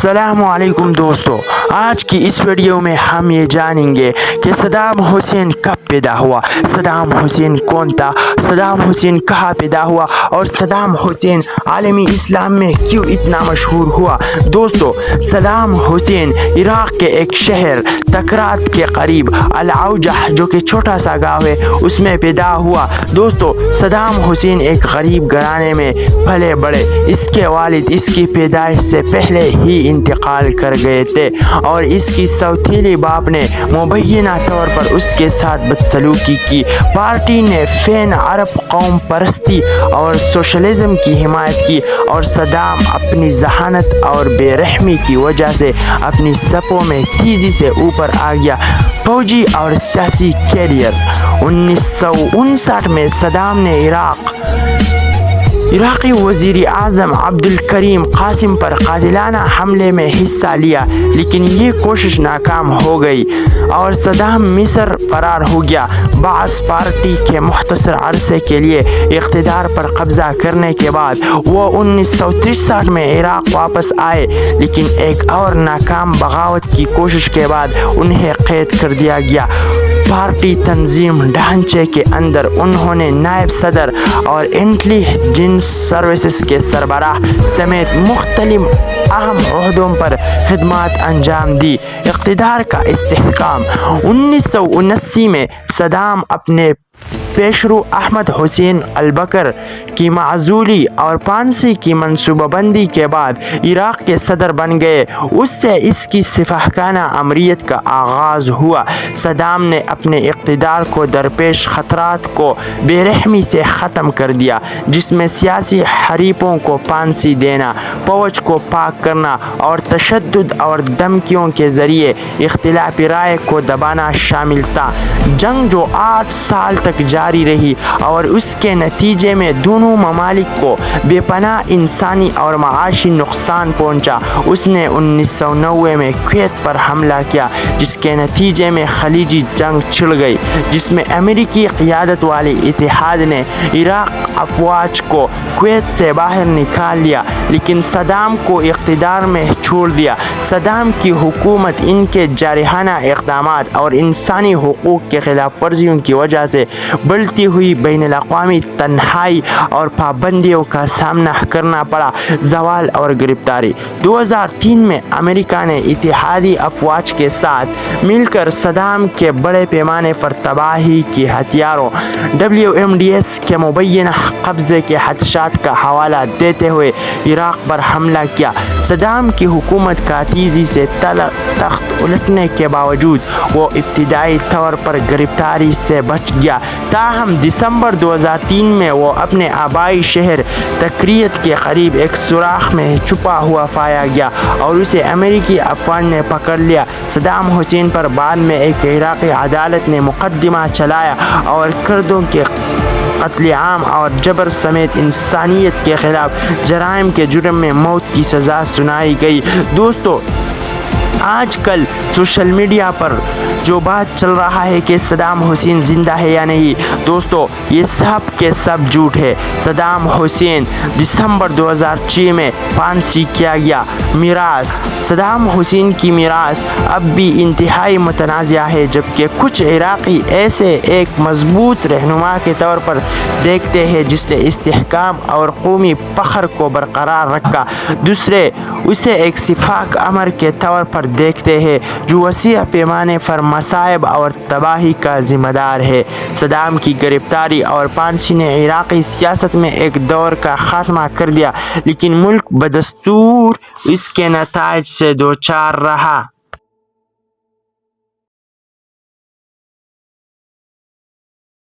अस्सलामु अलैकुम दोस्तों, आज की इस वीडियो में हम ये जानेंगे कि सद्दाम हुसैन कब पैदा हुआ, सद्दाम हुसैन कौन था, सद्दाम हुसैन कहाँ पैदा हुआ और सद्दाम हुसैन आलमी इस्लाम में क्यों इतना मशहूर हुआ। दोस्तों, सद्दाम हुसैन इराक के एक शहर तकरात के करीब अल-औजाह जो कि छोटा सा गाँव है उसमें पैदा हुआ। दोस्तों, सद्दाम हुसैन एक गरीब घराने में पले बड़े। इसके वालिद इसकी पैदाइश से पहले ही इंतकाल कर गए थे और इसकी सौतीली बाप ने मुबैना तौर पर उसके साथ बदसलूकी की। पार्टी ने फैन अरब कौम परस्ती और सोशलिज्म की हिमायत की और सद्दाम अपनी जहानत और बेरहमी की वजह से अपनी सपों में तेजी से ऊपर आ गया। फौजी और सियासी कैरियर 1959 में सद्दाम ने इराक़ी वज़ीर आज़म अब्दुल करीम क़ासिम पर कातिलाना हमले में हिस्सा लिया, लेकिन ये कोशिश नाकाम हो गई और सद्दाम मिस्र फरार हो गया। बास पार्टी के मुख्तसर अरसे के लिए इक़्तिदार पर कब्ज़ा करने के बाद वो 1963 में इराक़ वापस आए, लेकिन एक और नाकाम बगावत की कोशिश के बाद उन्हें कैद कर दिया गया। पार्टी तंजीम ढांचे के अंदर उन्होंने नायब सदर और इंटेलिजेंस सर्विसेज के सरबराह समेत मुख्तलिफ अहम ओहदों पर खिदमत अंजाम दी। इक़्तिदार का इस्तेहकाम 1979 में सद्दाम अपने पेशरू अहमद हुसैन अल-बकर की माज़ूली और फांसी की मनसूबाबंदी के बाद इराक़ के सदर बन गए। उससे इसकी सिफाहखाना अमरीत का आगाज़ हुआ। सद्दाम ने अपने इक़्तिदार को दरपेश ख़तरात को बेरहमी से ख़त्म कर दिया, जिसमें सियासी हरीफों को फांसी देना, फ़ौज को पाक करना और तशद्दुद और धमकियों के ज़रिए इख्तिलाफ़ी राय को दबाना शामिल था। जंग जो 8 साल तक जारी रही और उसके नतीजे में दोनों ममालिक को बेपनाह इंसानी और माशी नुकसान पहुंचा। उसने 1990 में कुवैत पर हमला किया, जिसके नतीजे में खलीजी जंग छिड़ गई, जिसमें अमेरिकी क़ियादत वाली इत्तेहाद ने इराक़ अफवाज को कुवैत से बाहर निकाल लिया, लेकिन सद्दाम को इक़्तिदार में छोड़ दिया। सद्दाम की हुकूमत इनके जारहाना इक़दामात और इंसानी हुकूक़ के खिलाफ वर्जियों की वजह से बढ़ती हुई बैनुल-अक़वामी तन्हाई और पाबंदियों का सामना करना पड़ा। ज़वाल और गिरफ्तारी 2003 में अमेरिका ने इत्तेहादी अफवाज के साथ मिलकर सद्दाम के बड़े पैमाने पर तबाही की हथियारों WMDs के मुबैना कब्ज़े के खदशात का हवाला देते हुए इराक़ पर हमला किया। सद्दाम की हुकूमत का तेज़ी से तख्त उलटने के बावजूद वो इब्तिदाई तौर पर गिरफ्तारी से बच गया। ताहम दिसंबर 2003 में वो अपने आबाई शहर तकरीत के करीब एक सुराख में छुपा हुआ पाया गया और उसे अमेरिकी अफवाज ने पकड़ लिया। सद्दाम हुसैन पर बाद में एक इराक़ी अदालत ने मुकदमा चलाया और कुर्दों के कत्लेआम और जबर समेत इंसानियत के खिलाफ जराइम के जुर्म में मौत की सज़ा सुनाई गई। दोस्तों, आजकल सोशल मीडिया पर जो बात चल रहा है कि सद्दाम हुसैन ज़िंदा है या नहीं, दोस्तों ये सब के सब झूठ है। सद्दाम हुसैन दिसंबर 2006 में फांसी किया गया। मीरास सद्दाम हुसैन की मीरास अब भी इंतहाई मुतनाज़ा है, जबकि कुछ इराक़ी ऐसे एक मजबूत रहनुमा के तौर पर देखते हैं जिसने इस्तेहकाम और कौमी फ़ख्र को बरकरार रखा। दूसरे उसे एक सिफाक अमर के तौर पर देखते हैं जो वसीअ पैमाने पर मसाइब और तबाही का ज़िम्मेदार है। सद्दाम की गिरफ्तारी और फांसी ने इराक़ी सियासत में एक दौर का ख़ात्मा कर दिया, लेकिन मुल्क बदस्तूर इसके नताइज से दो चार रहा।